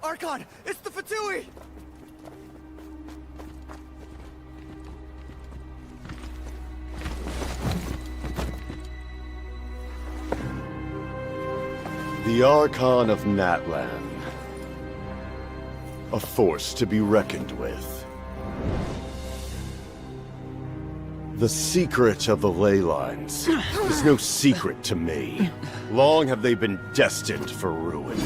Archon, it's the Fatui! The Archon of Natlan. A force to be reckoned with. The secret of the ley lines is no secret to me. Long have they been destined for ruin.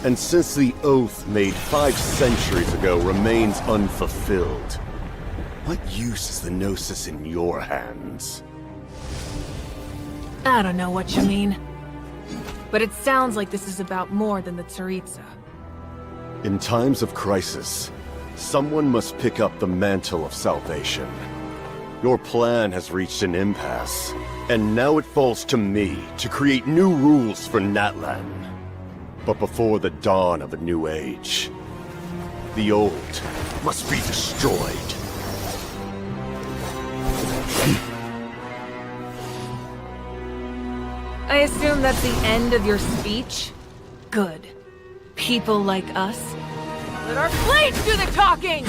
And since the oath made 5 centuries ago remains unfulfilled, what use is the Gnosis in your hands? I don't know what you mean. But it sounds like this is about more than the Tsaritsa. In times of crisis, someone must pick up the mantle of salvation. Your plan has reached an impasse, and now it falls to me to create new rules for Natlan. But before the dawn of a new age, the old must be destroyed. I assume that's the end of your speech? Good. People like us. Let our blades do the talking!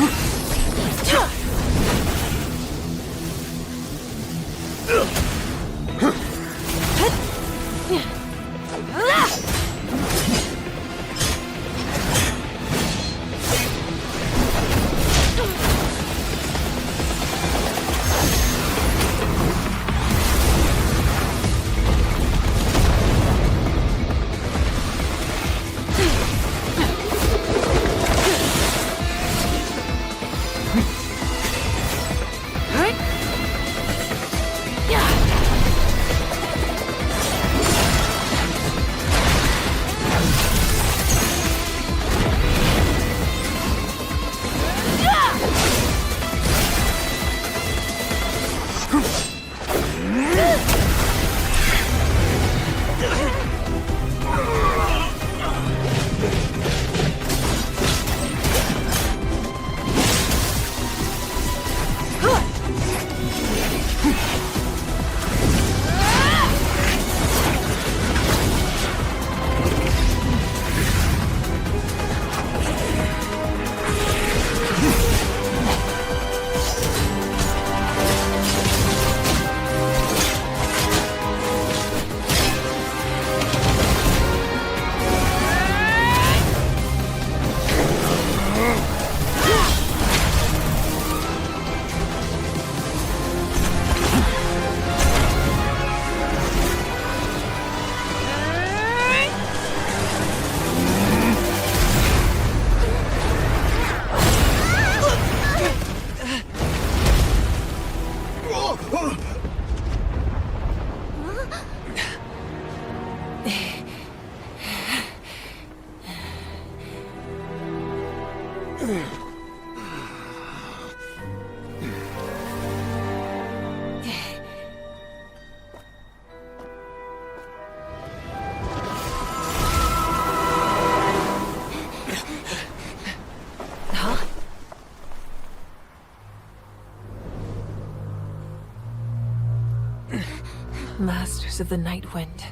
Masters of the Night Wind.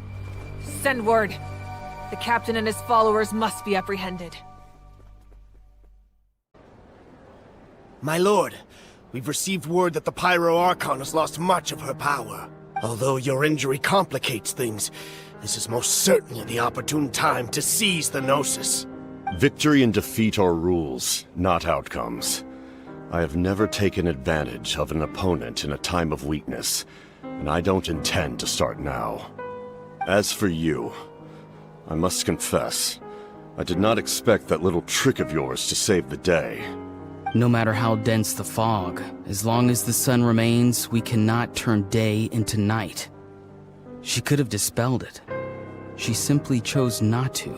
Send word! The captain and his followers must be apprehended. My lord, we've received word that the Pyro Archon has lost much of her power. Although your injury complicates things, this is most certainly the opportune time to seize the Gnosis. Victory and defeat are rules, not outcomes. I have never taken advantage of an opponent in a time of weakness, and I don't intend to start now. As for you, I must confess, I did not expect that little trick of yours to save the day. No matter how dense the fog, as long as the sun remains, we cannot turn day into night. She could have dispelled it. She simply chose not to.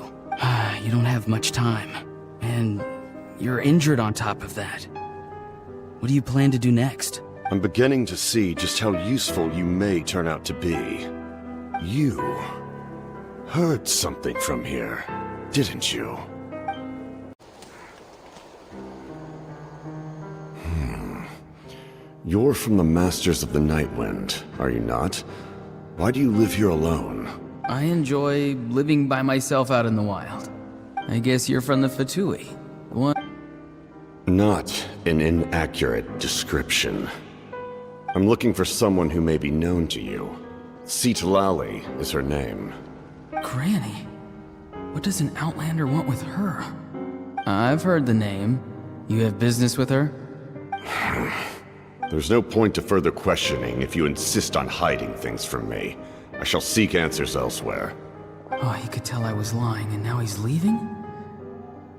You don't have much time, and you're injured on top of that. What do you plan to do next? I'm beginning to see just how useful you may turn out to be. You heard something from here, didn't you? You're from the Masters of the Night Wind, are you not? Why do you live here alone? I enjoy living by myself out in the wild. I guess you're from the Fatui. The one... Not an inaccurate description. I'm looking for someone who may be known to you. Citlali is her name. Granny? What does an Outlander want with her? I've heard the name. You have business with her? There's no point to further questioning if you insist on hiding things from me. I shall seek answers elsewhere. Oh, he could tell I was lying and now he's leaving?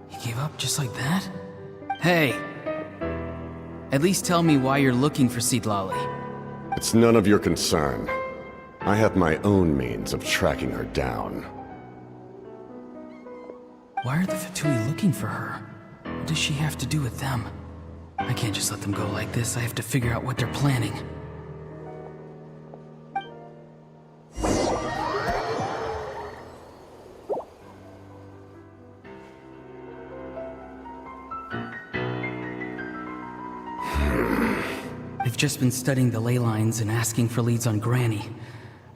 He gave up just like that? Hey! At least tell me why you're looking for Citlali. It's none of your concern. I have my own means of tracking her down. Why are the Fatui looking for her? What does she have to do with them? I can't just let them go like this. I have to figure out what they're planning. I've just been studying the ley lines and asking for leads on Granny.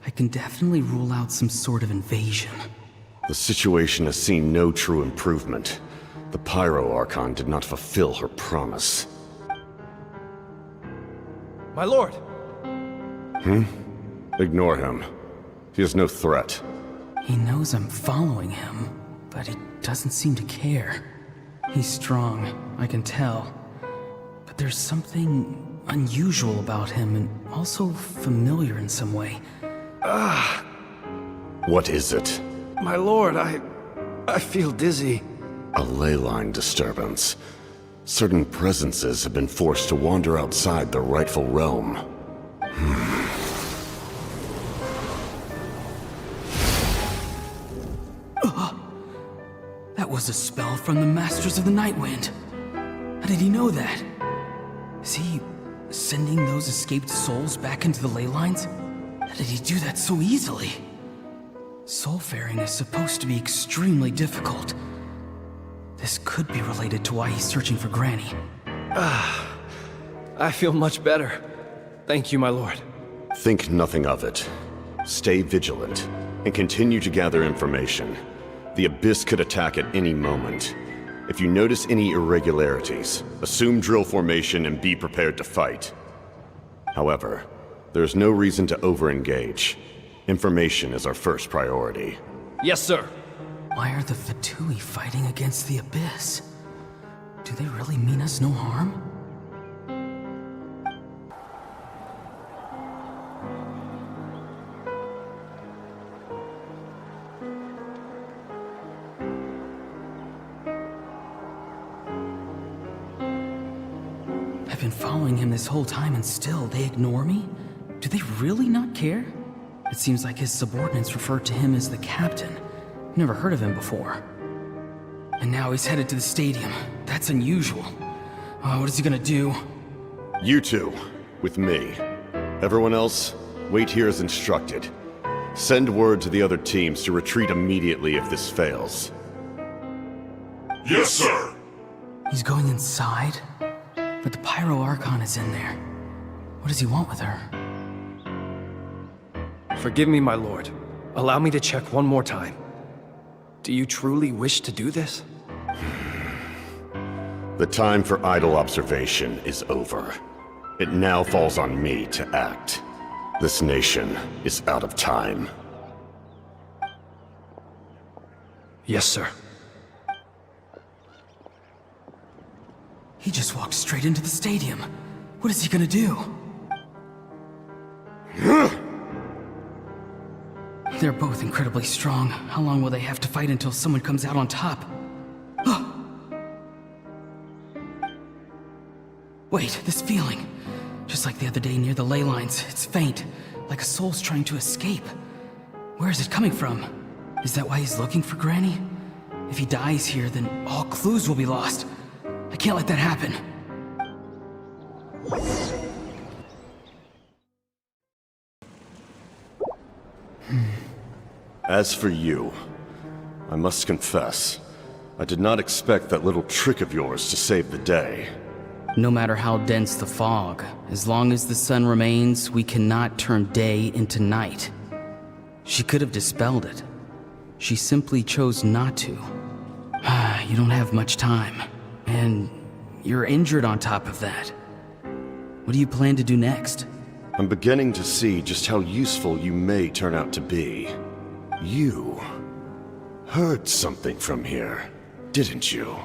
I can definitely rule out some sort of invasion. The situation has seen no true improvement. The Pyro Archon did not fulfill her promise. My lord! Ignore him. He is no threat. He knows I'm following him, but he doesn't seem to care. He's strong, I can tell. But there's something unusual about him and also familiar in some way. What is it? My lord, I feel dizzy. A ley line disturbance. Certain presences have been forced to wander outside their rightful realm. That was a spell from the Masters of the Nightwind. How did he know that? Is he sending those escaped souls back into the ley lines? How did he do that so easily? Soulfaring is supposed to be extremely difficult. This could be related to why he's searching for Granny. I feel much better. Thank you, my lord. Think nothing of it. Stay vigilant, and continue to gather information. The Abyss could attack at any moment. If you notice any irregularities, assume drill formation and be prepared to fight. However, there's no reason to over-engage. Information is our first priority. Yes, sir. Why are the Fatui fighting against the Abyss? Do they really mean us no harm? I've been following him this whole time and still they ignore me? Do they really not care? It seems like his subordinates referred to him as the captain. Never heard of him before. And now he's headed to the stadium. That's unusual. What is he gonna do? You two, with me. Everyone else, wait here as instructed. Send word to the other teams to retreat immediately if this fails. Yes, sir! He's going inside? But the Pyro Archon is in there. What does he want with her? Forgive me, my lord. Allow me to check one more time. Do you truly wish to do this? The time for idle observation is over. It now falls on me to act. This nation is out of time. Yes, sir. He just walked straight into the stadium. What is he gonna do? They're both incredibly strong. How long will they have to fight until someone comes out on top? Wait, this feeling. Just like the other day near the ley lines, it's faint, like a soul's trying to escape. Where is it coming from? Is that why he's looking for Granny? If he dies here, then all clues will be lost. I can't let that happen. As for you, I must confess, I did not expect that little trick of yours to save the day. No matter how dense the fog, as long as the sun remains, we cannot turn day into night. She could have dispelled it. She simply chose not to. You don't have much time, and you're injured on top of that. What do you plan to do next? I'm beginning to see just how useful you may turn out to be. You heard something from here, didn't you?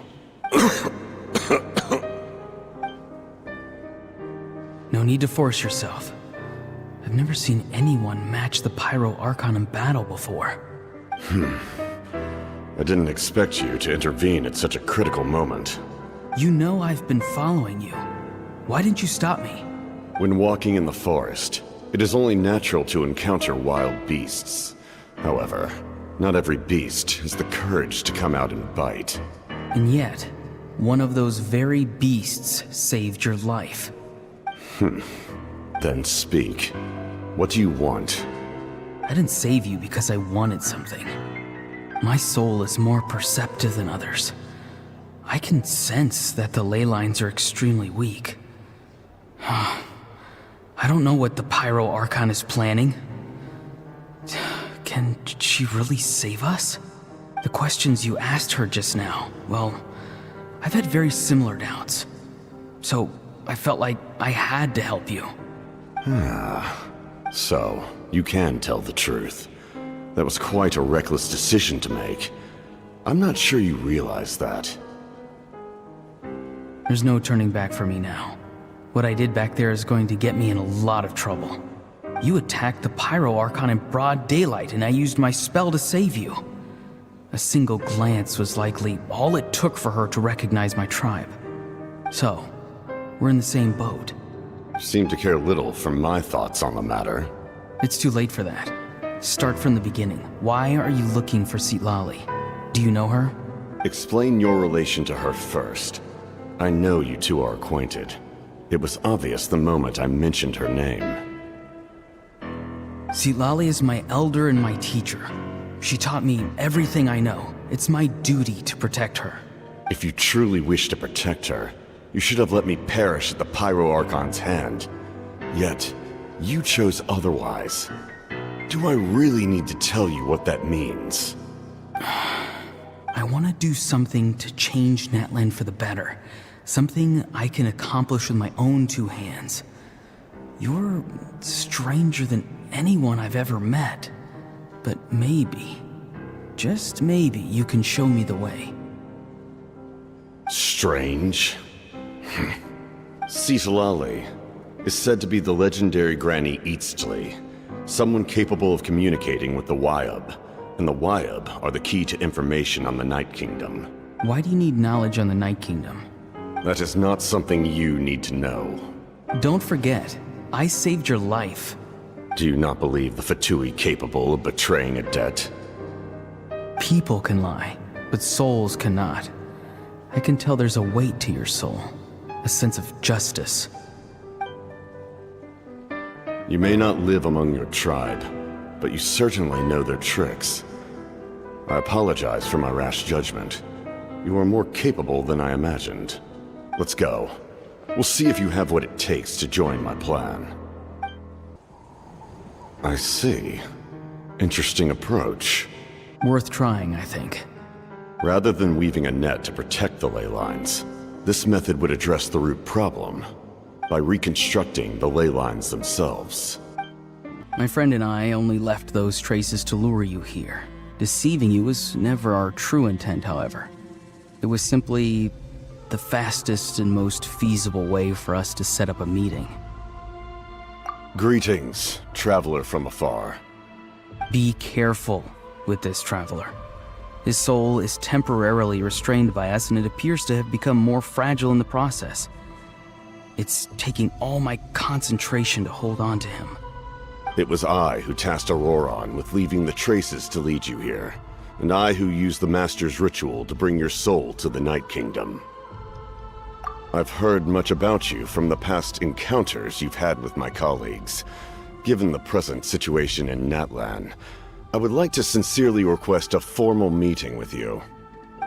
No need to force yourself. I've never seen anyone match the Pyro Archon in battle before. I didn't expect you to intervene at such a critical moment. You know I've been following you. Why didn't you stop me? When walking in the forest, it is only natural to encounter wild beasts. However, not every beast has the courage to come out and bite. And yet, one of those very beasts saved your life. Then speak. What do you want? I didn't save you because I wanted something. My soul is more perceptive than others. I can sense that the ley lines are extremely weak. I don't know what the Pyro Archon is planning. Can she really save us? The questions you asked her just now, well, I've had very similar doubts. So I felt like I had to help you. So, you can tell the truth. That was quite a reckless decision to make. I'm not sure you realize that. There's no turning back for me now. What I did back there is going to get me in a lot of trouble. You attacked the Pyro Archon in broad daylight, and I used my spell to save you. A single glance was likely all it took for her to recognize my tribe. So, we're in the same boat. You seem to care little for my thoughts on the matter. It's too late for that. Start from the beginning. Why are you looking for Citlali? Do you know her? Explain your relation to her first. I know you two are acquainted. It was obvious the moment I mentioned her name. Citlali is my elder and my teacher. She taught me everything I know. It's my duty to protect her. If you truly wish to protect her, you should have let me perish at the Pyro Archon's hand. Yet, you chose otherwise. Do I really need to tell you what that means? I want to do something to change Natlan for the better. Something I can accomplish with my own two hands. You're stranger than anyone I've ever met. But maybe, just maybe, you can show me the way. Strange? Citlali is said to be the legendary Granny Eastli, someone capable of communicating with the Wyub, and the Wyub are the key to information on the Night Kingdom. Why do you need knowledge on the Night Kingdom? That is not something you need to know. Don't forget, I saved your life. Do you not believe the Fatui capable of betraying a debt? People can lie, but souls cannot. I can tell there's a weight to your soul, a sense of justice. You may not live among your tribe, but you certainly know their tricks. I apologize for my rash judgment. You are more capable than I imagined. Let's go. We'll see if you have what it takes to join my plan. I see. Interesting approach. Worth trying, I think. Rather than weaving a net to protect the ley lines, this method would address the root problem by reconstructing the ley lines themselves. My friend and I only left those traces to lure you here. Deceiving you was never our true intent, however. It was simply the fastest and most feasible way for us to set up a meeting. Greetings, traveler from afar. Be careful with this traveler. His soul is temporarily restrained by us, and it appears to have become more fragile in the process. It's taking all my concentration to hold on to him. It was I who tasked Auroron with leaving the traces to lead you here, and I who used the Master's ritual to bring your soul to the Night Kingdom. I've heard much about you from the past encounters you've had with my colleagues. Given the present situation in Natlan, I would like to sincerely request a formal meeting with you.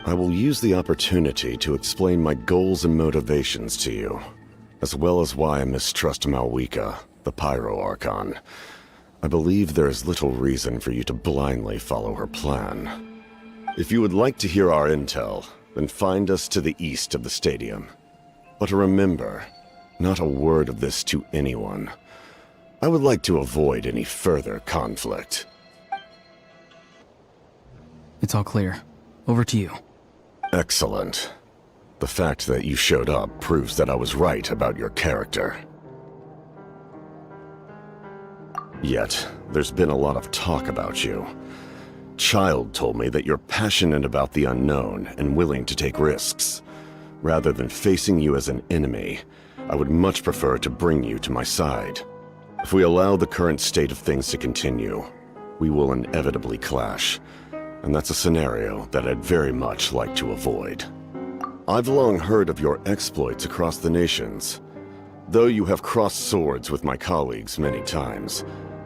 I will use the opportunity to explain my goals and motivations to you, as well as why I mistrust Malwika, the Pyro Archon. I believe there is little reason for you to blindly follow her plan. If you would like to hear our intel, then find us to the east of the stadium. But remember, not a word of this to anyone. I would like to avoid any further conflict. It's all clear. Over to you. Excellent. The fact that you showed up proves that I was right about your character. Yet, there's been a lot of talk about you. Child told me that you're passionate about the unknown and willing to take risks. Rather than facing you as an enemy, I would much prefer to bring you to my side. If we allow the current state of things to continue, we will inevitably clash, and that's a scenario that I'd very much like to avoid. I've long heard of your exploits across the nations. Though you have crossed swords with my colleagues many times,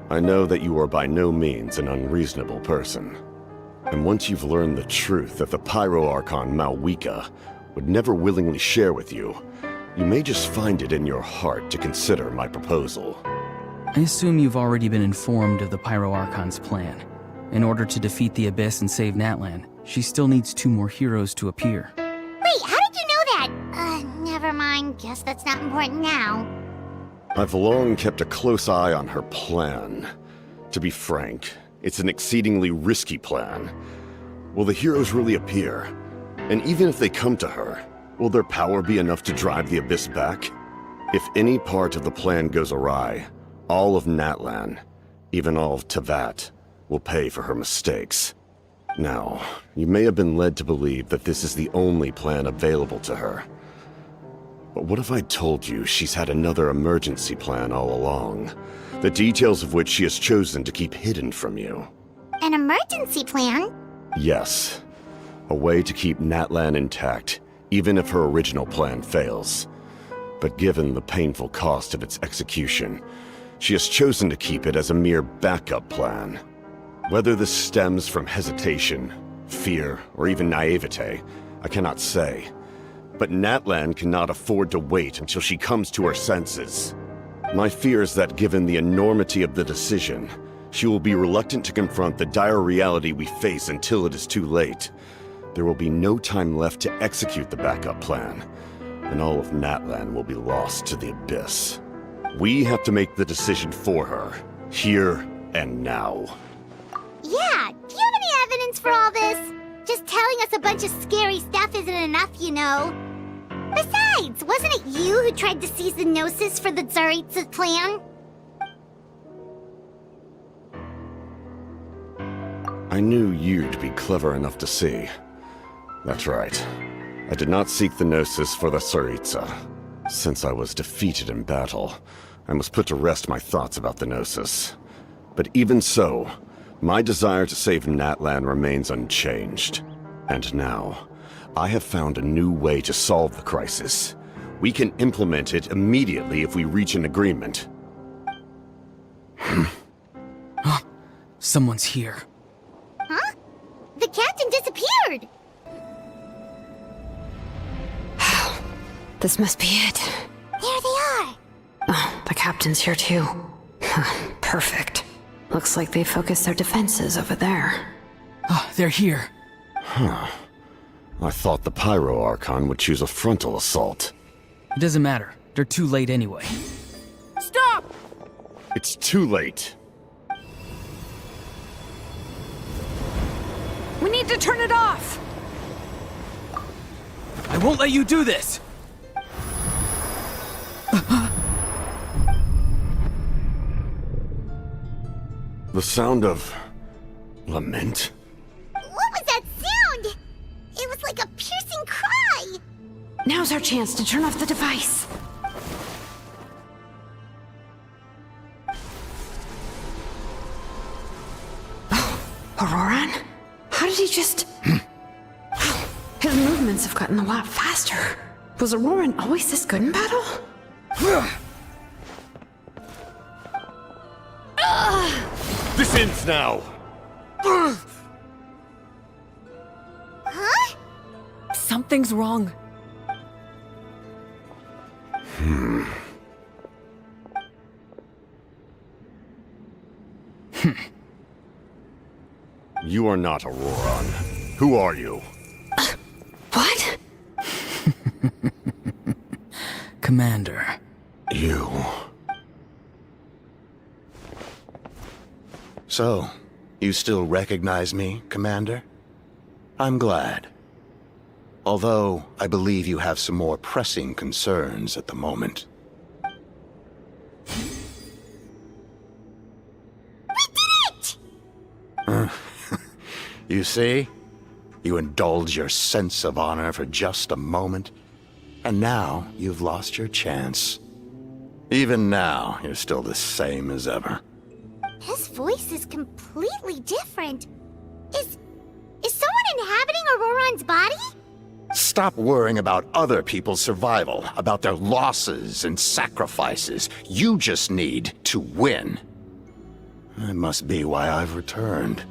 I know that you are by no means an unreasonable person. And once you've learned the truth that the Pyro Archon Malwika would never willingly share with you, you may just find it in your heart to consider my proposal. I assume you've already been informed of the Pyro Archon's plan. In order to defeat the Abyss and save Natlan, she still needs 2 more heroes to appear. Wait, how did you know that? Never mind. Guess that's not important now. I've long kept a close eye on her plan. To be frank, it's an exceedingly risky plan. Will the heroes really appear? And even if they come to her, will their power be enough to drive the Abyss back? If any part of the plan goes awry, all of Natlan, even all of Tevat, will pay for her mistakes. Now, you may have been led to believe that this is the only plan available to her. But what if I told you she's had another emergency plan all along, the details of which she has chosen to keep hidden from you? An emergency plan? Yes. A way to keep Natlan intact, even if her original plan fails. But given the painful cost of its execution, she has chosen to keep it as a mere backup plan. Whether this stems from hesitation, fear, or even naivete, I cannot say. But Natlan cannot afford to wait until she comes to her senses. My fear is that given the enormity of the decision, she will be reluctant to confront the dire reality we face until it is too late. There will be no time left to execute the backup plan, and all of Natlan will be lost to the Abyss. We have to make the decision for her, here and now. Yeah, do you have any evidence for all this? Just telling us a bunch of scary stuff isn't enough, you know. Besides, wasn't it you who tried to seize the Gnosis for the Tsaritsa's plan? I knew you'd be clever enough to see. That's right. I did not seek the Gnosis for the Tsaritsa. Since I was defeated in battle, I must put to rest my thoughts about the Gnosis. But even so, my desire to save Natlan remains unchanged. And now, I have found a new way to solve the crisis. We can implement it immediately if we reach an agreement. Someone's here. Huh? The captain disappeared! This must be it. There they are! Oh, the captain's here too. Perfect. Looks like they focused their defenses over there. Oh, they're here. I thought the Pyro Archon would choose a frontal assault. It doesn't matter. They're too late anyway. Stop! It's too late. We need to turn it off! I won't let you do this! The sound of lament? What was that sound? It was like a piercing cry! Now's our chance to turn off the device. Oh, Auroran? How did he just... His movements have gotten a lot faster. Was Auroran always this good in battle? This ends now! Huh? Something's wrong. You are not Auroran. Who are you? What? Commander. You. So, you still recognize me, Commander? I'm glad. Although, I believe you have some more pressing concerns at the moment. You see? You indulge your sense of honor for just a moment, and now you've lost your chance. Even now, you're still the same as ever. His voice is completely different. Is someone inhabiting Auroran's body? Stop worrying about other people's survival, about their losses and sacrifices. You just need to win. That must be why I've returned.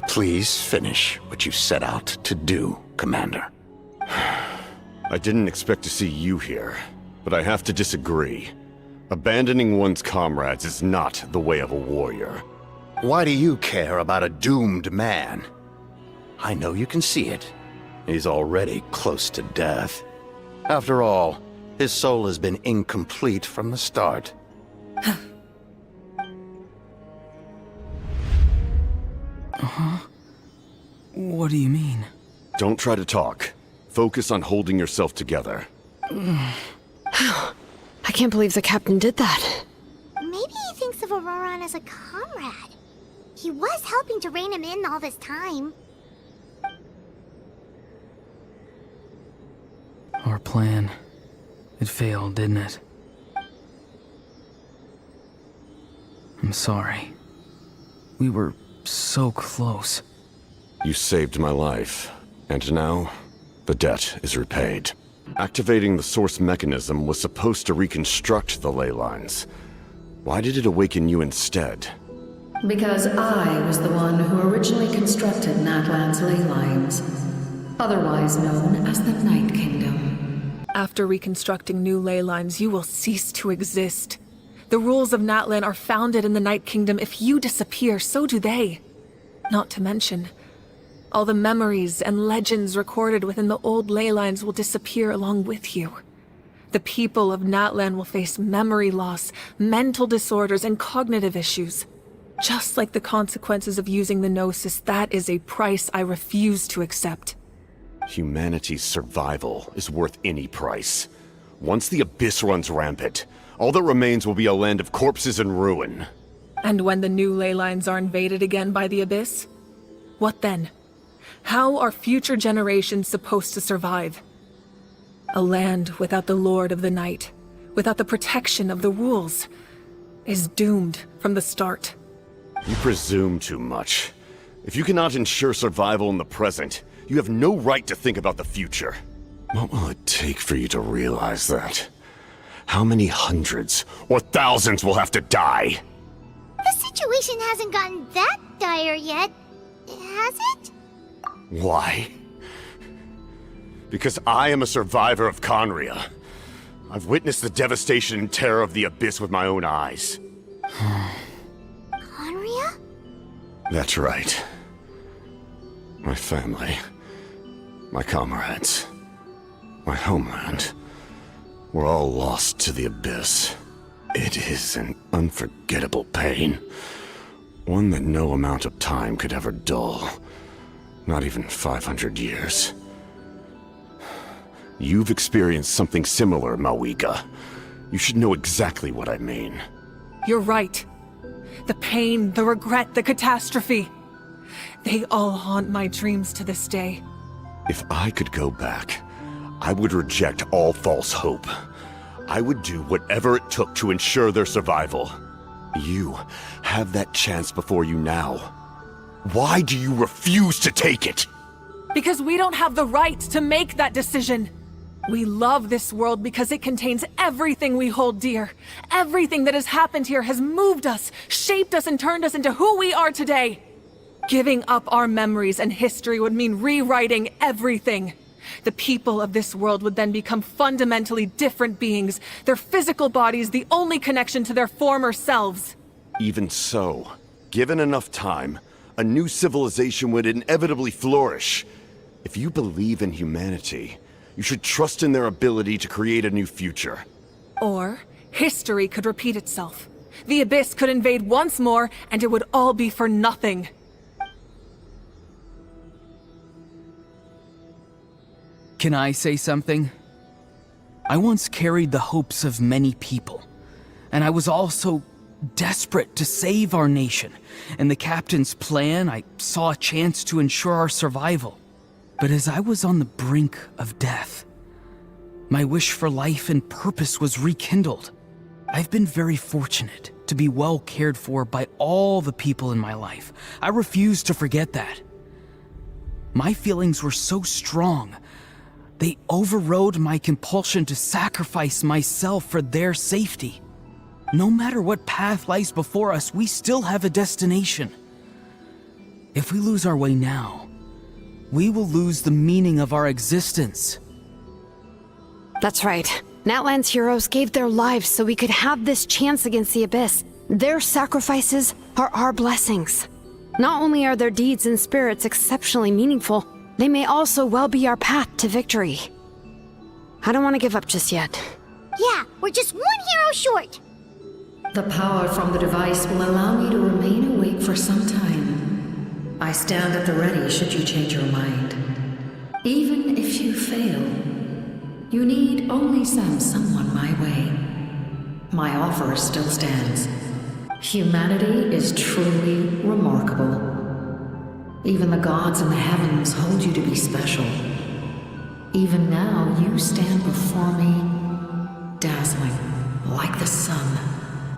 Please finish what you set out to do, Commander. I didn't expect to see you here, but I have to disagree. Abandoning one's comrades is not the way of a warrior. Why do you care about a doomed man? I know you can see it. He's already close to death. After all, his soul has been incomplete from the start. What do you mean? Don't try to talk. Focus on holding yourself together. I can't believe the captain did that. Maybe he thinks of Auroran as a comrade. He was helping to rein him in all this time. Our plan. It failed, didn't it? I'm sorry. We were so close. You saved my life, and now, the debt is repaid. Activating the source mechanism was supposed to reconstruct the ley lines. Why did it awaken you instead? Because I was the one who originally constructed Natlan's ley lines, otherwise known as the Night Kingdom. After reconstructing new ley lines, you will cease to exist. The rules of Natlan are founded in the Night Kingdom. If you disappear, so do they. Not to mention, all the memories and legends recorded within the old ley lines will disappear along with you. The people of Natlan will face memory loss, mental disorders, and cognitive issues. Just like the consequences of using the Gnosis, that is a price I refuse to accept. Humanity's survival is worth any price. Once the Abyss runs rampant, all that remains will be a land of corpses and ruin. And when the new ley lines are invaded again by the Abyss? What then? How are future generations supposed to survive? A land without the Lord of the Night, without the protection of the rules, is doomed from the start. You presume too much. If you cannot ensure survival in the present, you have no right to think about the future. What will it take for you to realize that? How many hundreds or thousands will have to die? The situation hasn't gotten that dire yet, has it? Why? Because I am a survivor of Conria. I've witnessed the devastation and terror of the Abyss with my own eyes. Conria? That's right. My family, my comrades, my homeland, were all lost to the Abyss. It is an unforgettable pain. One that no amount of time could ever dull. Not even 500 years. You've experienced something similar, Mawika. You should know exactly what I mean. You're right. The pain, the regret, the catastrophe. They all haunt my dreams to this day. If I could go back, I would reject all false hope. I would do whatever it took to ensure their survival. You have that chance before you now. Why do you refuse to take it? Because we don't have the right to make that decision. We love this world because it contains everything we hold dear. Everything that has happened here has moved us, shaped us, and turned us into who we are today. Giving up our memories and history would mean rewriting everything. The people of this world would then become fundamentally different beings, their physical bodies the only connection to their former selves. Even so, Given enough time, a new civilization would inevitably flourish. If you believe in humanity, you should trust in their ability to create a new future. Or, history could repeat itself. The Abyss could invade once more, and it would all be for nothing. Can I say something? I once carried the hopes of many people, and I was also desperate to save our nation. In the captain's plan, I saw a chance to ensure our survival. But as I was on the brink of death, my wish for life and purpose was rekindled. I've been very fortunate to be well cared for by all the people in my life. I refuse to forget that. My feelings were so strong, they overrode my compulsion to sacrifice myself for their safety. No matter what path lies before us, we still have a destination. If we lose our way now, we will lose the meaning of our existence. That's right. Natlan's heroes gave their lives so we could have this chance against the Abyss. Their sacrifices are our blessings. Not only are their deeds and spirits exceptionally meaningful, they may also well be our path to victory. I don't want to give up just yet. Yeah, we're just one hero short. The power from the device will allow me to remain awake for some time. I stand at the ready should you change your mind. Even if you fail, you need only send someone my way. My offer still stands. Humanity is truly remarkable. Even the gods in the heavens hold you to be special. Even now, you stand before me, dazzling, like the sun.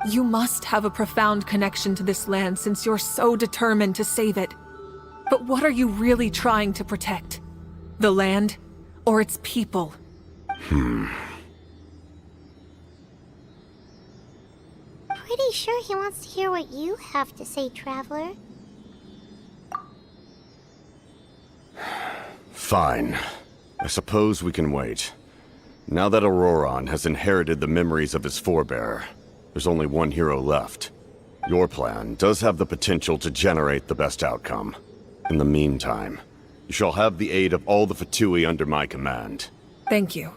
You must have a profound connection to this land since you're so determined to save it. But what are you really trying to protect? The land or its people? Pretty sure he wants to hear what you have to say, Traveler. Fine. I suppose we can wait. Now that Auroron has inherited the memories of his forebear, there's only one hero left. Your plan does have the potential to generate the best outcome. In the meantime, you shall have the aid of all the Fatui under my command. Thank you.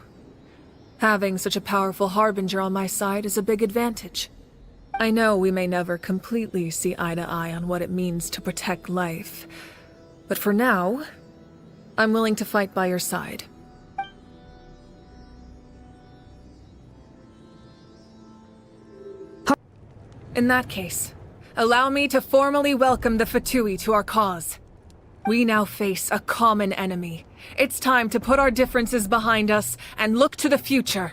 Having such a powerful harbinger on my side is a big advantage. I know we may never completely see eye to eye on what it means to protect life, but for now, I'm willing to fight by your side. In that case, allow me to formally welcome the Fatui to our cause. We now face a common enemy. It's time to put our differences behind us and look to the future.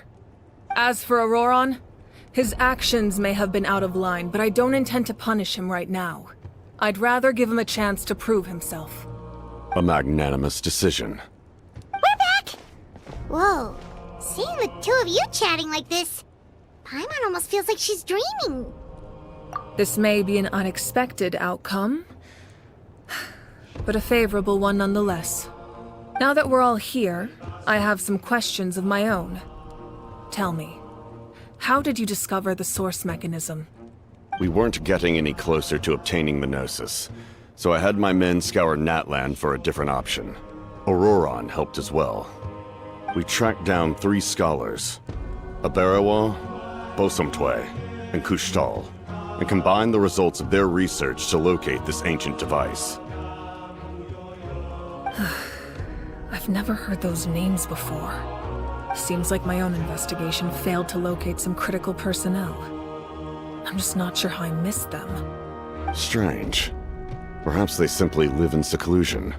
As for Auroron, his actions may have been out of line, but I don't intend to punish him right now. I'd rather give him a chance to prove himself. A magnanimous decision. We're back! Whoa, seeing the two of you chatting like this, Paimon almost feels like she's dreaming. This may be an unexpected outcome, but a favorable one nonetheless. Now that we're all here, I have some questions of my own. Tell me, how did you discover the source mechanism? We weren't getting any closer to obtaining the Gnosis, so I had my men scour Natlan for a different option. Auroron helped as well. We tracked down 3 scholars, Aberawa, Bosomtwe, and Kushtal, and combined the results of their research to locate this ancient device. I've never heard those names before. Seems like my own investigation failed to locate some critical personnel. I'm just not sure how I missed them. Strange. Perhaps they simply live in seclusion.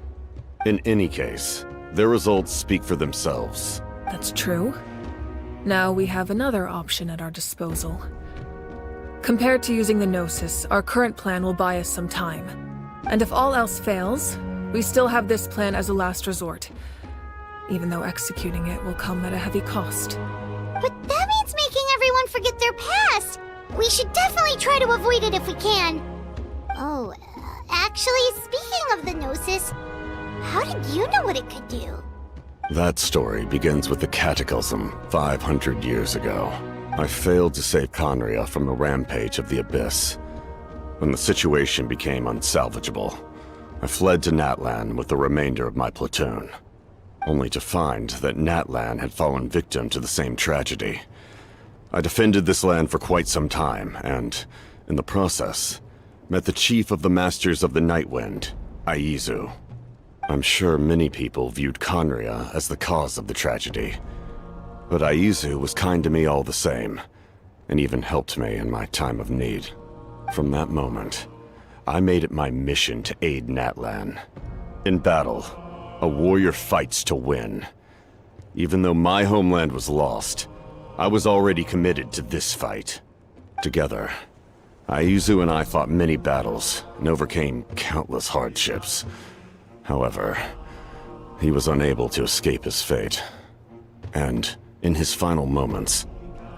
In any case, their results speak for themselves. That's true. Now we have another option at our disposal. Compared to using the Gnosis, our current plan will buy us some time. And if all else fails, we still have this plan as a last resort, even though executing it will come at a heavy cost. But that means making everyone forget their past! We should definitely try to avoid it if we can. Oh, actually, speaking of the Gnosis, how did you know what it could do? That story begins with the Cataclysm 500 years ago. I failed to save Conria from the rampage of the Abyss. When the situation became unsalvageable, I fled to Natlan with the remainder of my platoon, only to find that Natlan had fallen victim to the same tragedy. I defended this land for quite some time, and, in the process, met the chief of the Masters of the Nightwind, Aizu. I'm sure many people viewed Conria as the cause of the tragedy, but Aizu was kind to me all the same, and even helped me in my time of need. From that moment, I made it my mission to aid Natlan. In battle, a warrior fights to win. Even though my homeland was lost, I was already committed to this fight. Together, Aizu and I fought many battles and overcame countless hardships. However, he was unable to escape his fate, and, in his final moments,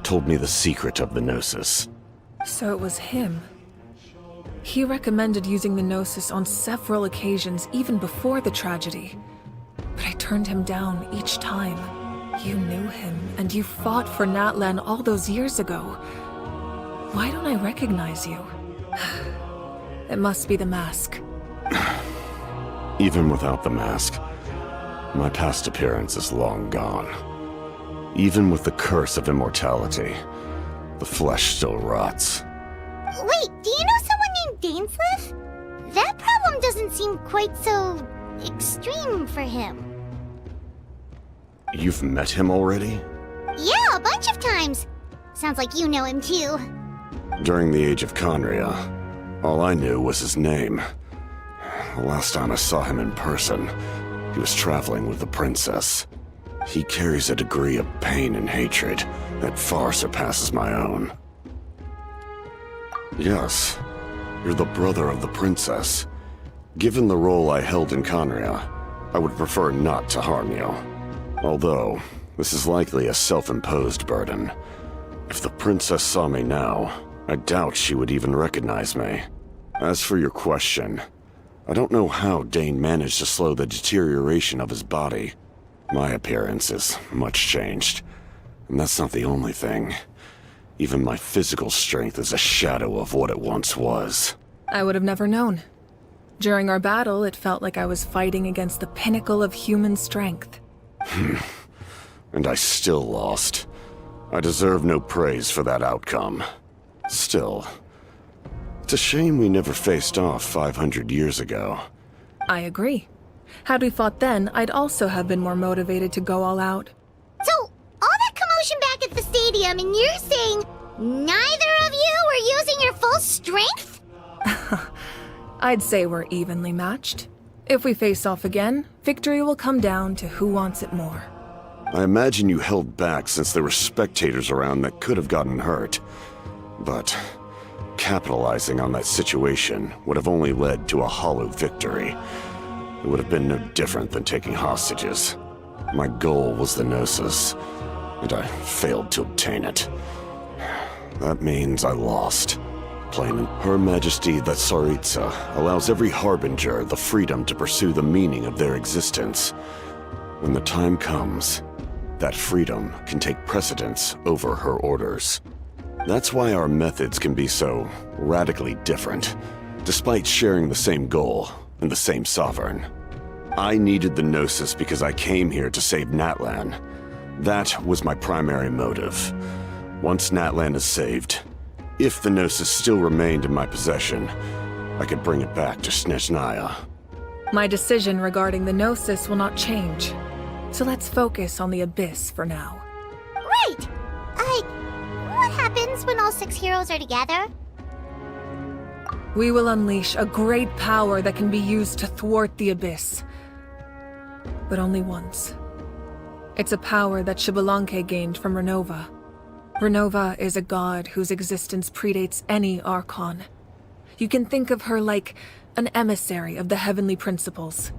told me the secret of the Gnosis. So it was him. He recommended using the Gnosis on several occasions, even before the tragedy. But I turned him down each time. You knew him, and you fought for Natlan all those years ago. Why don't I recognize you? It must be the mask. Even without the mask, my past appearance is long gone. Even with the curse of immortality, the flesh still rots. Wait, do you know someone named Dainsleif? That problem doesn't seem quite so extreme for him. You've met him already? Yeah, a bunch of times. Sounds like you know him too. During the Age of Conria, all I knew was his name. The last time I saw him in person, he was traveling with the princess. He carries a degree of pain and hatred that far surpasses my own. Yes, you're the brother of the princess. Given the role I held in Conria, I would prefer not to harm you. Although, this is likely a self-imposed burden. If the princess saw me now, I doubt she would even recognize me. As for your question, I don't know how Dane managed to slow the deterioration of his body. My appearance is much changed, and that's not the only thing. Even my physical strength is a shadow of what it once was. I would have never known. During our battle, it felt like I was fighting against the pinnacle of human strength. And I still lost. I deserve no praise for that outcome. Still, it's a shame we never faced off 500 years ago. I agree. Had we fought then, I'd also have been more motivated to go all out. So, all that commotion back at the stadium, and you're saying neither of you were using your full strength? I'd say we're evenly matched. If we face off again, victory will come down to who wants it more. I imagine you held back since there were spectators around that could have gotten hurt. But capitalizing on that situation would have only led to a hollow victory. It would have been no different than taking hostages. My goal was the Gnosis, and I failed to obtain it. That means I lost. Plain, Her Majesty the Tsaritsa allows every Harbinger the freedom to pursue the meaning of their existence. When the time comes, that freedom can take precedence over her orders. That's why our methods can be so radically different, despite sharing the same goal and the same sovereign. I needed the Gnosis because I came here to save Natlan. That was my primary motive. Once Natlan is saved, if the Gnosis still remained in my possession, I could bring it back to Snezhnaya. My decision regarding the Gnosis will not change. So let's focus on the Abyss for now. Right! What happens when all 6 heroes are together? We will unleash a great power that can be used to thwart the Abyss. But only once. It's a power that Xbalanque gained from Renova. Renova is a god whose existence predates any Archon. You can think of her like an emissary of the heavenly principles.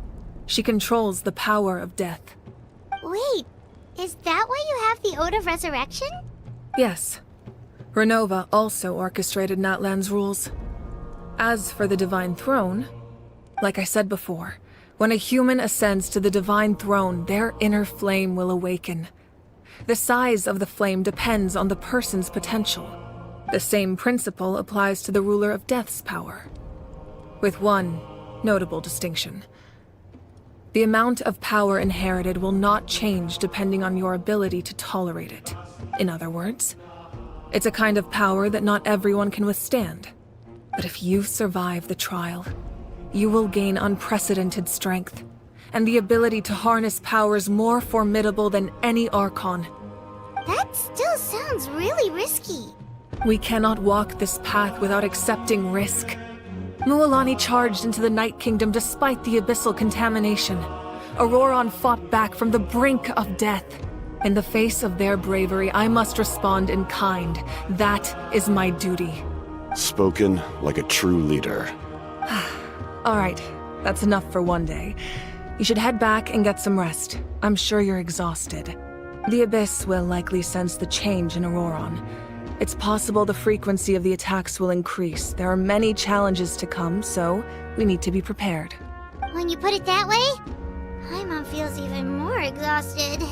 She controls the power of death. Wait, is that why you have the Ode of Resurrection? Yes. Renova also orchestrated Natlan's rules. As for the Divine Throne, like I said before, when a human ascends to the Divine Throne, their inner flame will awaken. The size of the flame depends on the person's potential. The same principle applies to the ruler of Death's power, with one notable distinction. The amount of power inherited will not change depending on your ability to tolerate it. In other words, it's a kind of power that not everyone can withstand. But if you survive the trial, you will gain unprecedented strength, and the ability to harness powers more formidable than any Archon. That still sounds really risky. We cannot walk this path without accepting risk. Mualani charged into the Night Kingdom despite the abyssal contamination. Auroron fought back from the brink of death. In the face of their bravery, I must respond in kind. That is my duty. Spoken like a true leader. All right, that's enough for one day. You should head back and get some rest. I'm sure you're exhausted. The Abyss will likely sense the change in Auroron. It's possible the frequency of the attacks will increase. There are many challenges to come, so we need to be prepared. When you put it that way, Paimon feels even more exhausted.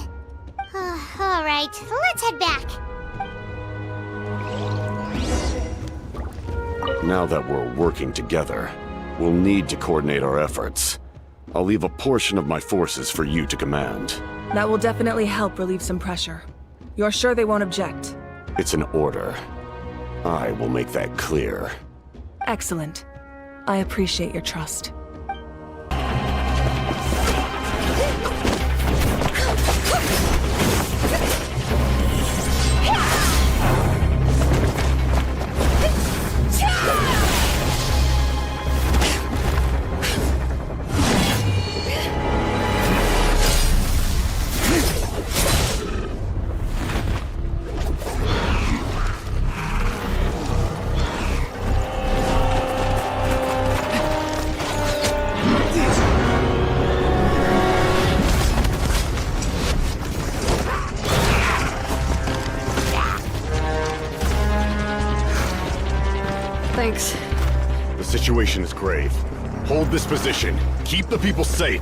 All right, let's head back. Now that we're working together, we'll need to coordinate our efforts. I'll leave a portion of my forces for you to command. That will definitely help relieve some pressure. You're sure they won't object? It's an order. I will make that clear. Excellent. I appreciate your trust. Thanks. The situation is grave. Hold this position. Keep the people safe.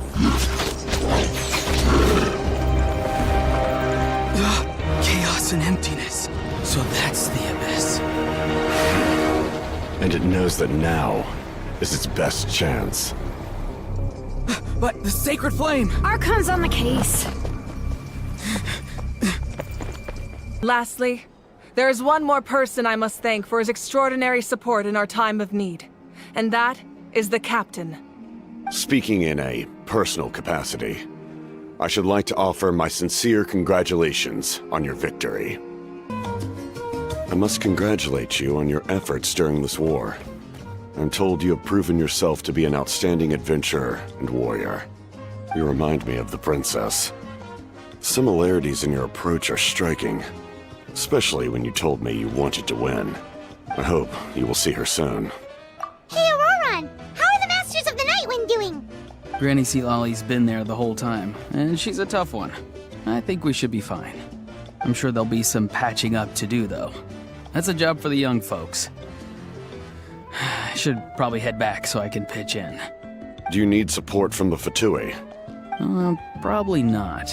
Chaos and emptiness. So that's the Abyss. And it knows that now is its best chance. But the Sacred Flame! Archon's on the case. Lastly, there is one more person I must thank for his extraordinary support in our time of need. And that is the Captain. Speaking in a personal capacity, I should like to offer my sincere congratulations on your victory. I must congratulate you on your efforts during this war. I'm told you have proven yourself to be an outstanding adventurer and warrior. You remind me of the princess. Similarities in your approach are striking, especially when you told me you wanted to win. I hope you will see her soon. Hey, Auroron! How are the Masters of the Nightwind doing? Granny Sealolly's been there the whole time, and she's a tough one. I think we should be fine. I'm sure there'll be some patching up to do, though. That's a job for the young folks. I should probably head back so I can pitch in. Do you need support from the Fatui? Probably not.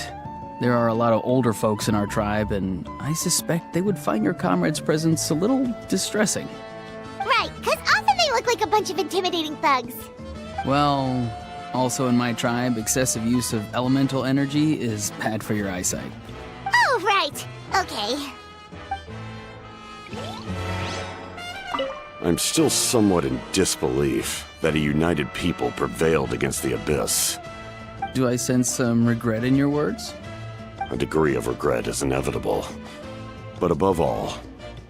There are a lot of older folks in our tribe, and I suspect they would find your comrade's presence a little distressing. Right, because often they look like a bunch of intimidating thugs. Well, also in my tribe, excessive use of elemental energy is bad for your eyesight. Oh, right. Okay. I'm still somewhat in disbelief that a united people prevailed against the Abyss. Do I sense some regret in your words? A degree of regret is inevitable. But above all,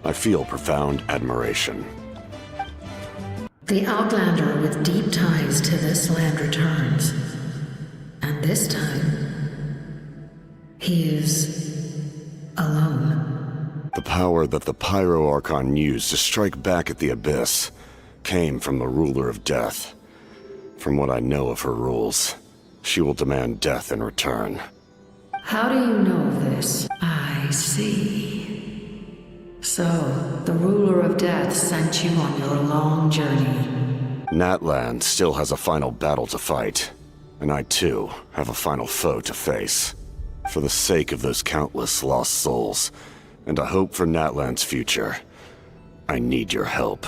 I feel profound admiration. The Outlander with deep ties to this land returns. And this time, he is alone. The power that the Pyro Archon used to strike back at the Abyss came from the Ruler of Death. From what I know of her rules, she will demand death in return. How do you know this? I see. So, the ruler of death sent you on your long journey. Natlan still has a final battle to fight, and I too have a final foe to face. For the sake of those countless lost souls, and a hope for Natlan's future, I need your help.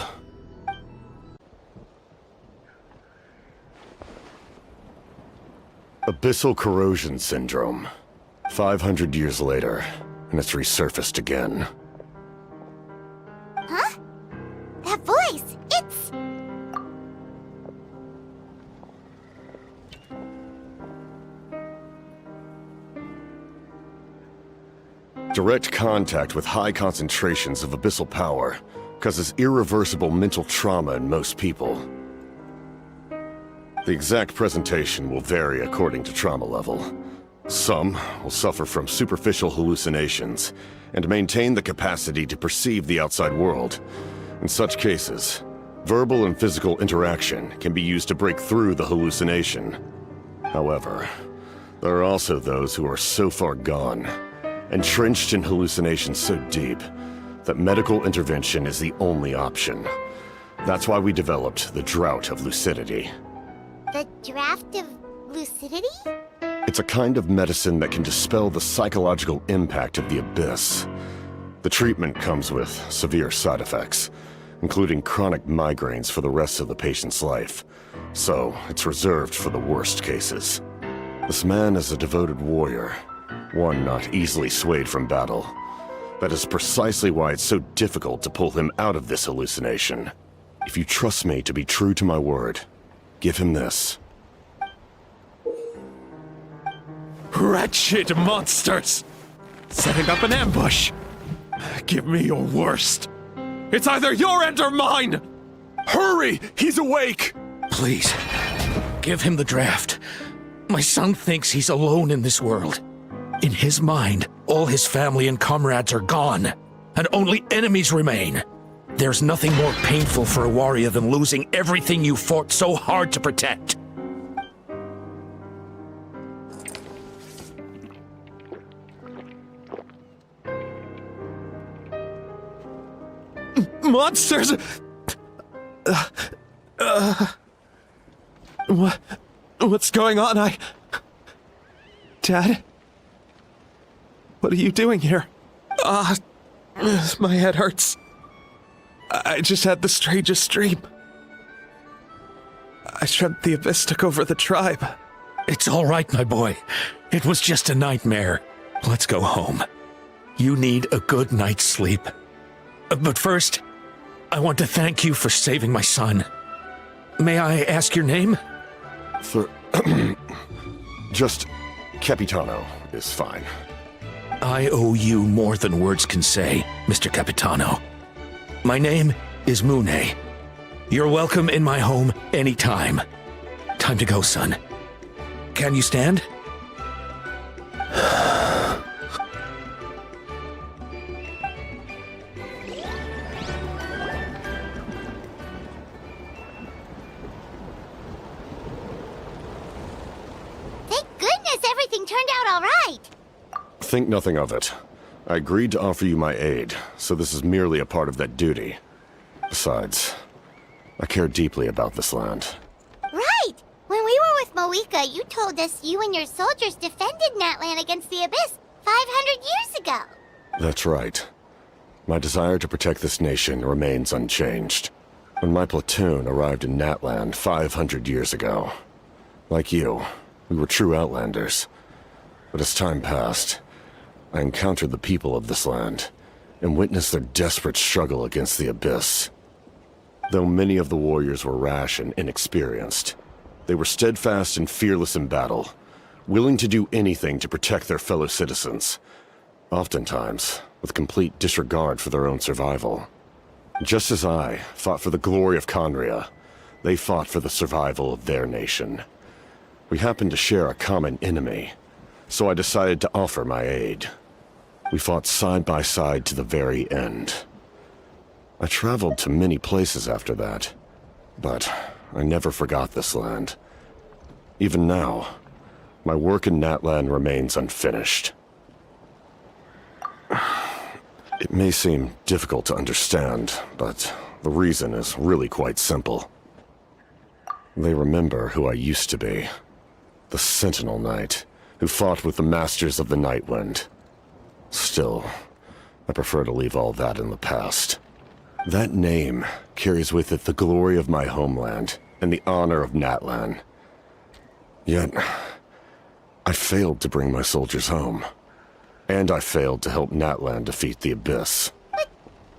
Abyssal corrosion syndrome. 500 years later, and it's resurfaced again. Huh? That voice! It's... Direct contact with high concentrations of abyssal power causes irreversible mental trauma in most people. The exact presentation will vary according to trauma level. Some will suffer from superficial hallucinations and maintain the capacity to perceive the outside world. In such cases, verbal and physical interaction can be used to break through the hallucination. However, there are also those who are so far gone, entrenched in hallucinations so deep, that medical intervention is the only option. That's why we developed the Drought of Lucidity. The draft of lucidity? It's a kind of medicine that can dispel the psychological impact of the Abyss. The treatment comes with severe side effects, including chronic migraines for the rest of the patient's life, so it's reserved for the worst cases. This man is a devoted warrior, one not easily swayed from battle. That is precisely why it's so difficult to pull him out of this hallucination. If you trust me to be true to my word, give him this. Wretched monsters! Setting up an ambush! Give me your worst! It's either your end or mine! Hurry! He's awake! Please, give him the draft. My son thinks he's alone in this world. In his mind, all his family and comrades are gone, and only enemies remain. There's nothing more painful for a warrior than losing everything you fought so hard to protect. Monsters! What's going on? Dad? What are you doing here? My head hurts. I just had the strangest dream. I dreamt the Abyss took over the tribe. It's all right, my boy. It was just a nightmare. Let's go home. You need a good night's sleep. But first, I want to thank you for saving my son. May I ask your name? Just Capitano is fine. I owe you more than words can say, Mr. Capitano. My name is Mune. You're welcome in my home anytime. Time to go, son. Can you stand? Thank goodness everything turned out all right! Think nothing of it. I agreed to offer you my aid, so this is merely a part of that duty. Besides, I care deeply about this land. Right! When we were with Moika, you told us you and your soldiers defended Natlan against the Abyss 500 years ago. That's right. My desire to protect this nation remains unchanged. When my platoon arrived in Natlan 500 years ago, like you, we were true outlanders. But as time passed, I encountered the people of this land and witnessed their desperate struggle against the Abyss. Though many of the warriors were rash and inexperienced, they were steadfast and fearless in battle, willing to do anything to protect their fellow citizens, oftentimes with complete disregard for their own survival. Just as I fought for the glory of Conria, they fought for the survival of their nation. We happened to share a common enemy, so I decided to offer my aid. We fought side by side to the very end. I traveled to many places after that, but I never forgot this land. Even now, my work in Natlan remains unfinished. It may seem difficult to understand, but the reason is really quite simple. They remember who I used to be. The Sentinel Knight, who fought with the Masters of the Nightwind. Still, I prefer to leave all that in the past. That name carries with it the glory of my homeland and the honor of Natlan. Yet, I failed to bring my soldiers home. And I failed to help Natlan defeat the Abyss. But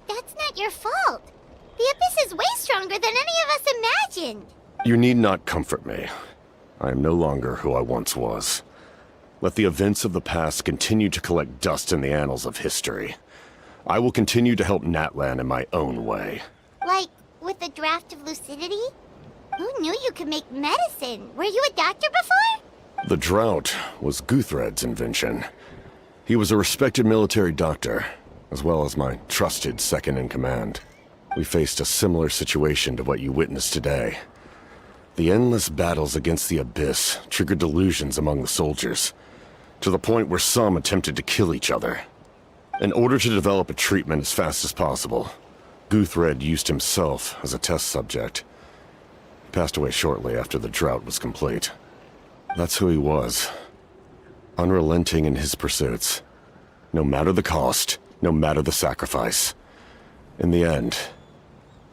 that's not your fault. The Abyss is way stronger than any of us imagined. You need not comfort me. I am no longer who I once was. Let the events of the past continue to collect dust in the annals of history. I will continue to help Natlan in my own way. Like, with the draft of lucidity? Who knew you could make medicine? Were you a doctor before? The drought was Guthred's invention. He was a respected military doctor, as well as my trusted second-in-command. We faced a similar situation to what you witnessed today. The endless battles against the Abyss triggered delusions among the soldiers, to the point where some attempted to kill each other. In order to develop a treatment as fast as possible, Guthred used himself as a test subject. He passed away shortly after the drought was complete. That's who he was. Unrelenting in his pursuits. No matter the cost, no matter the sacrifice. In the end,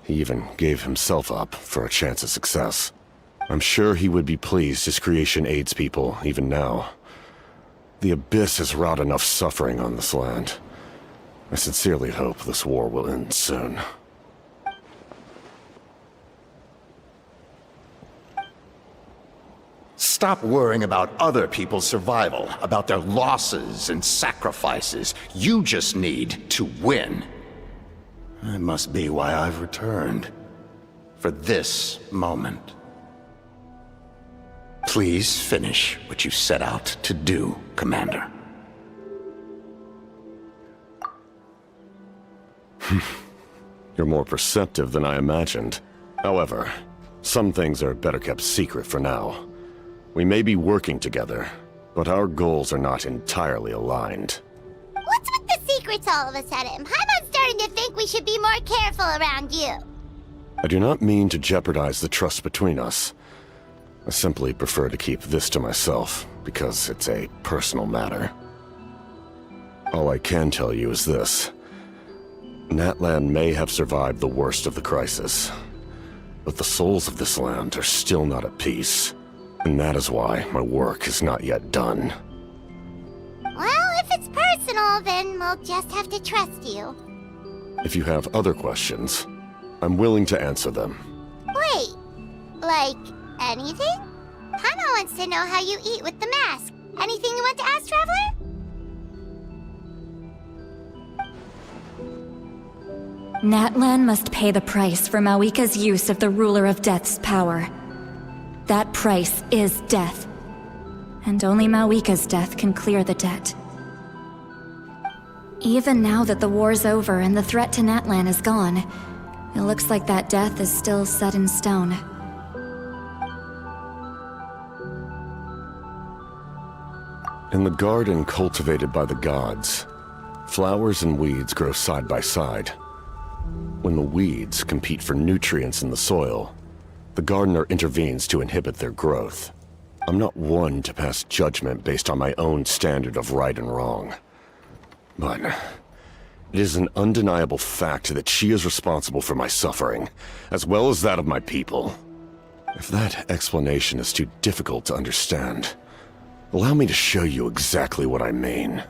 he even gave himself up for a chance at success. I'm sure he would be pleased his creation aids people even now. The Abyss has wrought enough suffering on this land. I sincerely hope this war will end soon. Stop worrying about other people's survival, about their losses and sacrifices. You just need to win. That must be why I've returned. For this moment. Please finish what you set out to do, Commander. You're more perceptive than I imagined. However, some things are better kept secret for now. We may be working together, but our goals are not entirely aligned. What's with the secrets all of a sudden? I'm starting to think we should be more careful around you. I do not mean to jeopardize the trust between us. I simply prefer to keep this to myself, because it's a personal matter. All I can tell you is this. Natlan may have survived the worst of the crisis, but the souls of this land are still not at peace. And that is why my work is not yet done. Well, if it's personal, then we'll just have to trust you. If you have other questions, I'm willing to answer them. Wait, like anything? Paimon wants to know how you eat with the mask. Anything you want to ask, Traveler? Natlan must pay the price for Mawika's use of the Ruler of Death's power. That price is death. And only Mawika's death can clear the debt. Even now that the war's over and the threat to Natlan is gone, it looks like that death is still set in stone. In the garden cultivated by the gods, flowers and weeds grow side by side. When the weeds compete for nutrients in the soil, the gardener intervenes to inhibit their growth. I'm not one to pass judgment based on my own standard of right and wrong. But it is an undeniable fact that she is responsible for my suffering, as well as that of my people. If that explanation is too difficult to understand, allow me to show you exactly what I mean.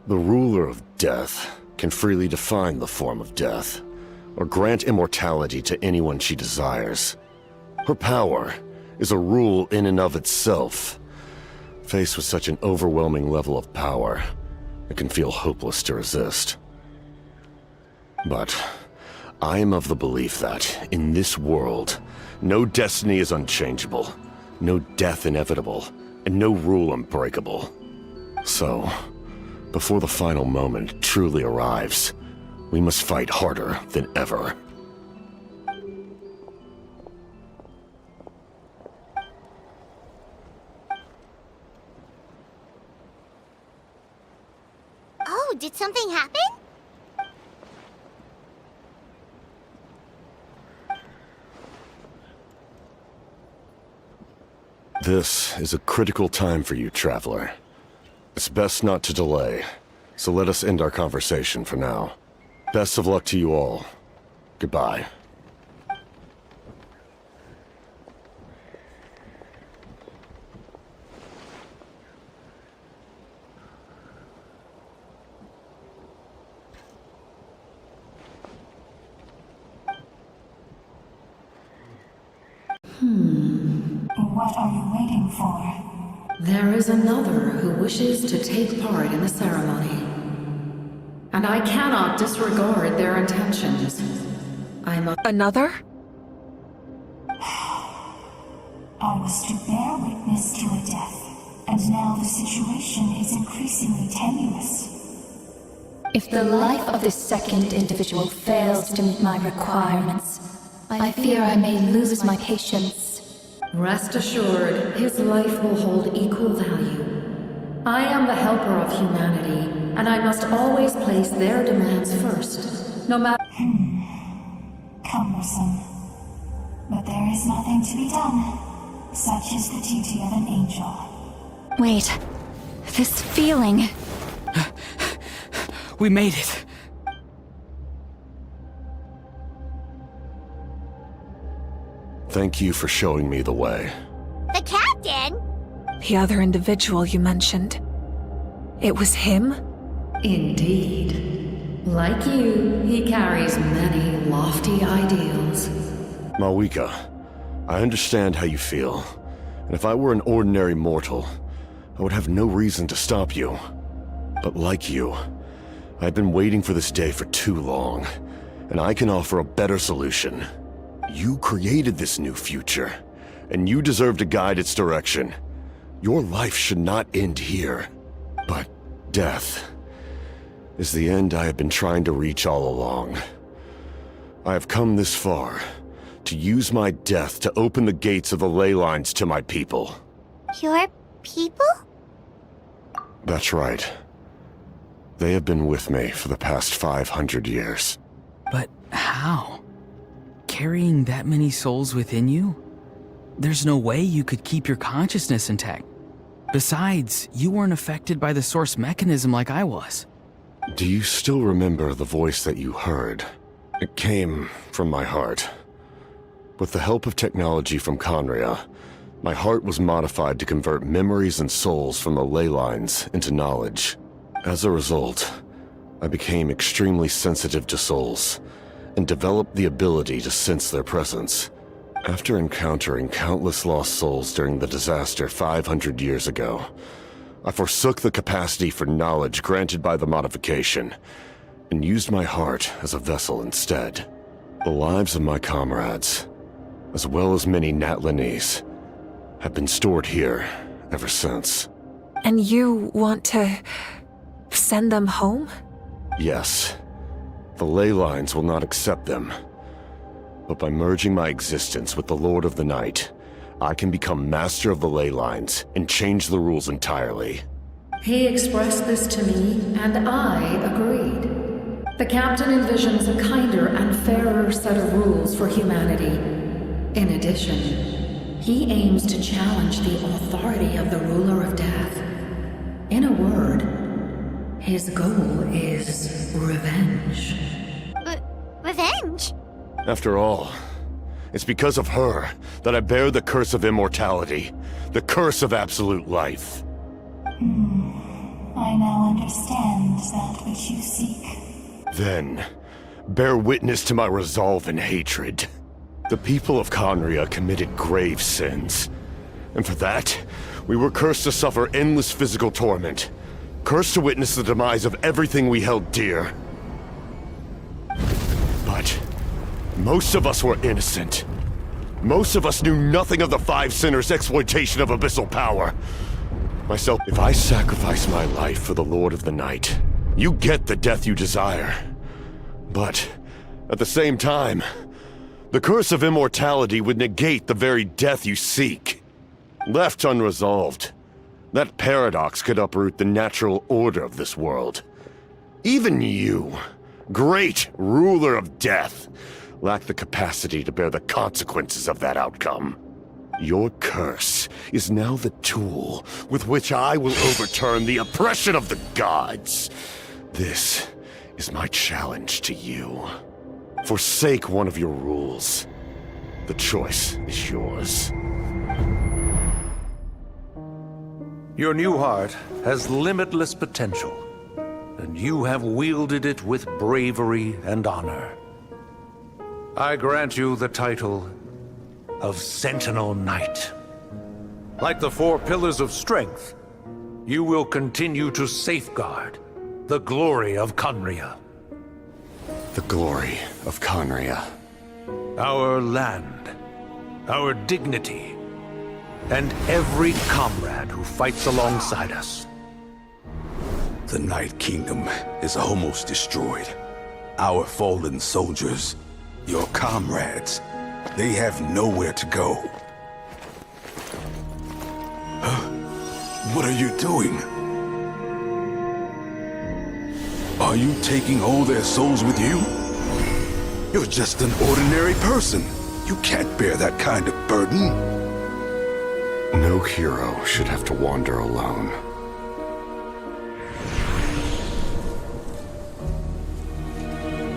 The ruler of death can freely define the form of death, or grant immortality to anyone she desires. Her power is a rule in and of itself. Faced with such an overwhelming level of power, it can feel hopeless to resist. But I am of the belief that, in this world, no destiny is unchangeable, no death inevitable, and no rule unbreakable. So, before the final moment truly arrives, we must fight harder than ever. Oh, did something happen? This is a critical time for you, Traveler. It's best not to delay, so let us end our conversation for now. Best of luck to you all. Goodbye. What are you waiting for? There is another who wishes to take part in the ceremony. And I cannot disregard their intentions. I must... Another? I was to bear witness to a death, and now the situation is increasingly tenuous. If the life of this second individual fails to meet my requirements, I fear I may lose my patience. Rest assured, his life will hold equal value. I am the helper of humanity, and I must always place their demands first, no matter... Cumbersome. But there is nothing to be done. Such is the duty of an angel. Wait, this feeling... We made it. Thank you for showing me the way. The captain? The other individual you mentioned. It was him? Indeed. Like you, he carries many lofty ideals. Mawika, I understand how you feel. And if I were an ordinary mortal, I would have no reason to stop you. But like you, I've been waiting for this day for too long, and I can offer a better solution. You created this new future, and you deserve to guide its direction. Your life should not end here. But death is the end I have been trying to reach all along. I have come this far to use my death to open the gates of the ley lines to my people. Your people? That's right. They have been with me for the past 500 years. But how? Carrying that many souls within you? There's no way you could keep your consciousness intact. Besides, you weren't affected by the source mechanism like I was. Do you still remember the voice that you heard? It came from my heart. With the help of technology from Conria, my heart was modified to convert memories and souls from the ley lines into knowledge. As a result, I became extremely sensitive to souls, and developed the ability to sense their presence. After encountering countless lost souls during the disaster 500 years ago, I forsook the capacity for knowledge granted by the modification, and used my heart as a vessel instead. The lives of my comrades, as well as many Natlanese, have been stored here ever since. And you want to send them home? Yes. The ley lines will not accept them. But by merging my existence with the Lord of the Night, I can become master of the ley lines and change the rules entirely. He expressed this to me, and I agreed. The captain envisions a kinder and fairer set of rules for humanity. In addition, he aims to challenge the authority of the ruler of death. In a word, his goal is revenge. Revenge? After all, it's because of her that I bear the curse of immortality, the curse of absolute life. I now understand that which you seek. Then, bear witness to my resolve and hatred. The people of Conria committed grave sins. And for that, we were cursed to suffer endless physical torment. Cursed to witness the demise of everything we held dear. But most of us were innocent. Most of us knew nothing of the Five Sinners' exploitation of abyssal power. Myself, if I sacrifice my life for the Lord of the Night, you get the death you desire. But at the same time, the curse of immortality would negate the very death you seek. Left unresolved, that paradox could uproot the natural order of this world. Even you, great ruler of death, lack the capacity to bear the consequences of that outcome. Your curse is now the tool with which I will overturn the oppression of the gods. This is my challenge to you. Forsake one of your rules. The choice is yours. Your new heart has limitless potential, and you have wielded it with bravery and honor. I grant you the title of Sentinel Knight. Like the 4 pillars of strength, you will continue to safeguard the glory of Conria. The glory of Conria. Our land, our dignity, and every comrade who fights alongside us. The Night Kingdom is almost destroyed. Our fallen soldiers, your comrades, they have nowhere to go. What are you doing? Are you taking all their souls with you? You're just an ordinary person. You can't bear that kind of burden. No hero should have to wander alone.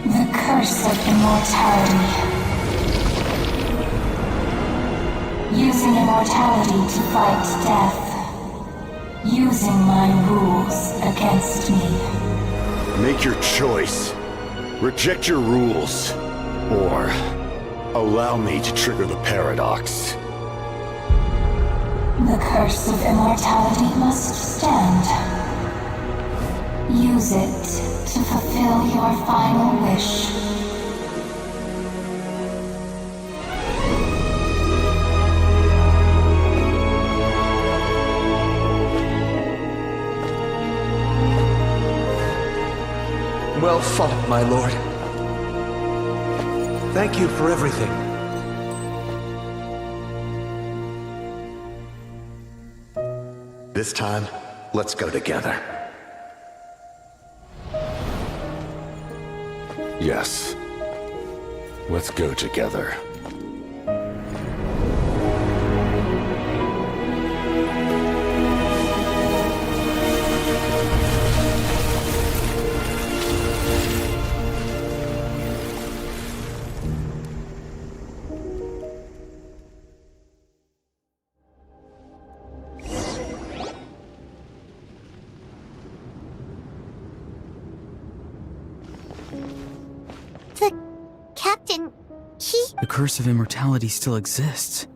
The curse of immortality. Using immortality to fight death. Using my rules against me. Make your choice. Reject your rules. Or allow me to trigger the paradox. The curse of immortality must stand. Use it to fulfill your final wish. Well fought, my lord. Thank you for everything. This time, let's go together. Yes. Let's go together. The curse of immortality still exists.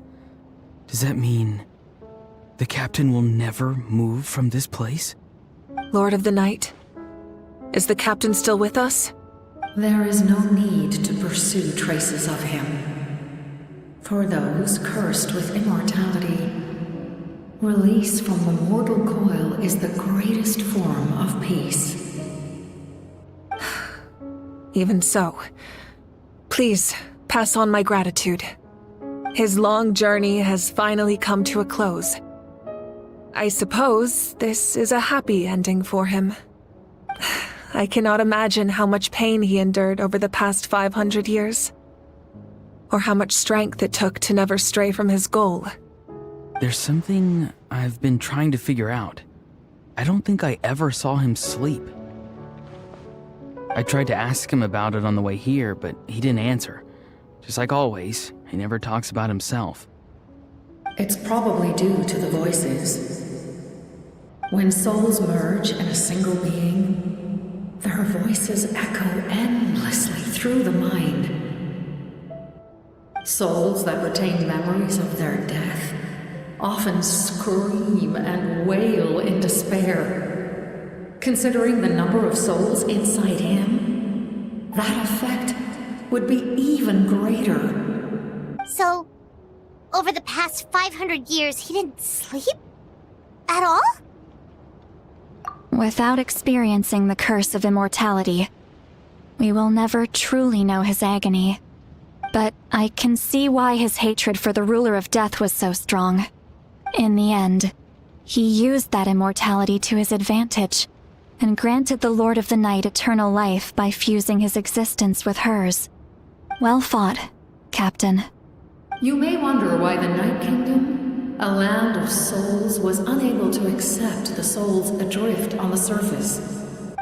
Does that mean the captain will never move from this place? Lord of the Night, is the captain still with us? There is no need to pursue traces of him. For those cursed with immortality, release from the mortal coil is the greatest form of peace. Even so, please pass on my gratitude. His long journey has finally come to a close. I suppose this is a happy ending for him. I cannot imagine how much pain he endured over the past 500 years, or how much strength it took to never stray from his goal. There's something I've been trying to figure out. I don't think I ever saw him sleep. I tried to ask him about it on the way here, but he didn't answer. Just like always, he never talks about himself. It's probably due to the voices. When souls merge in a single being, their voices echo endlessly through the mind. Souls that retain memories of their death often scream and wail in despair. Considering the number of souls inside him, that effect would be even greater. So, over the past 500 years, he didn't sleep? At all? Without experiencing the curse of immortality, we will never truly know his agony. But I can see why his hatred for the ruler of death was so strong. In the end, he used that immortality to his advantage, and granted the Lord of the Night eternal life by fusing his existence with hers. Well fought, Captain. You may wonder why the Night Kingdom, a land of souls, was unable to accept the souls adrift on the surface.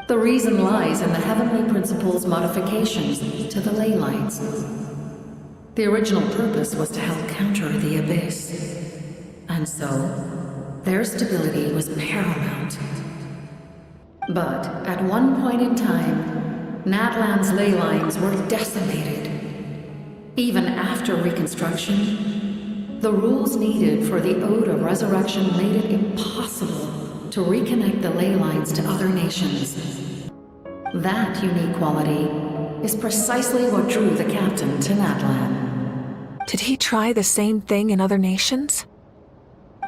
The reason lies in the Heavenly Principle's modifications to the ley lines. The original purpose was to help counter the Abyss. And so, their stability was paramount. But at one point in time, Natlan's ley lines were decimated. Even after reconstruction, the rules needed for the Ode of Resurrection made it impossible to reconnect the ley lines to other nations. That unique quality is precisely what drew the captain to Natlan. Did he try the same thing in other nations?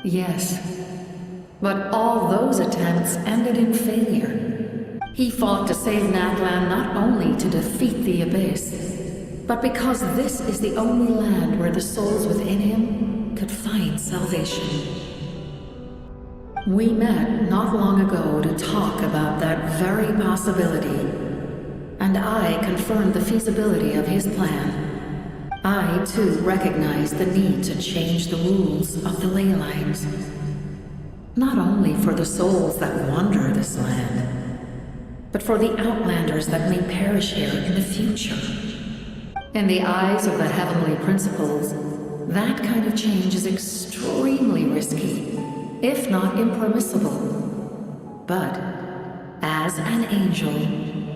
Yes, but all those attempts ended in failure. He fought to save Natlan not only to defeat the Abyss, but because this is the only land where the souls within him could find salvation. We met not long ago to talk about that very possibility, and I confirmed the feasibility of his plan. I, too, recognized the need to change the rules of the ley lines. Not only for the souls that wander this land, but for the outlanders that may perish here in the future. In the eyes of the Heavenly Principles, that kind of change is extremely risky, if not impermissible. But, as an angel,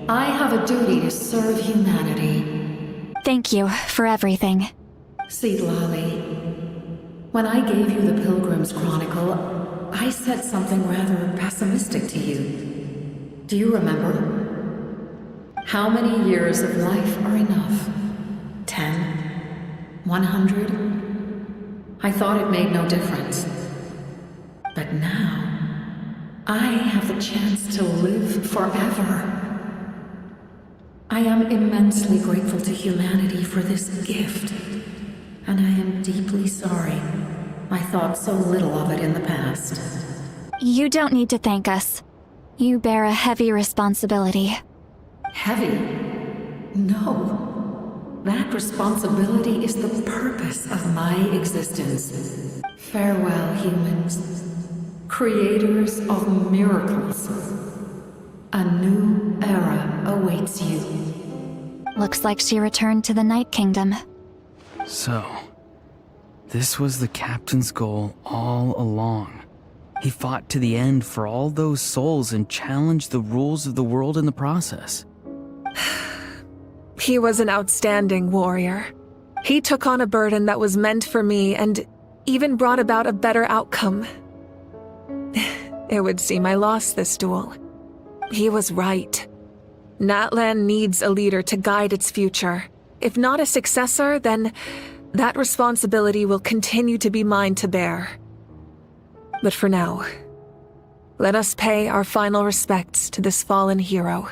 I have a duty to serve humanity. Thank you for everything. Seedlali, when I gave you the Pilgrim's Chronicle, I said something rather pessimistic to you. Do you remember? How many years of life are enough? 10? 100? I thought it made no difference. But now, I have the chance to live forever. I am immensely grateful to humanity for this gift, and I am deeply sorry I thought so little of it in the past. You don't need to thank us. You bear a heavy responsibility. Heavy? No. That responsibility is the purpose of my existence. Farewell, humans. Creators of miracles. A new era awaits you. Looks like she returned to the Night Kingdom. So, this was the captain's goal all along. He fought to the end for all those souls and challenged the rules of the world in the process. He was an outstanding warrior. He took on a burden that was meant for me and even brought about a better outcome. It would seem I lost this duel. He was right. Natlan needs a leader to guide its future. If not a successor, then that responsibility will continue to be mine to bear. But for now, let us pay our final respects to this fallen hero.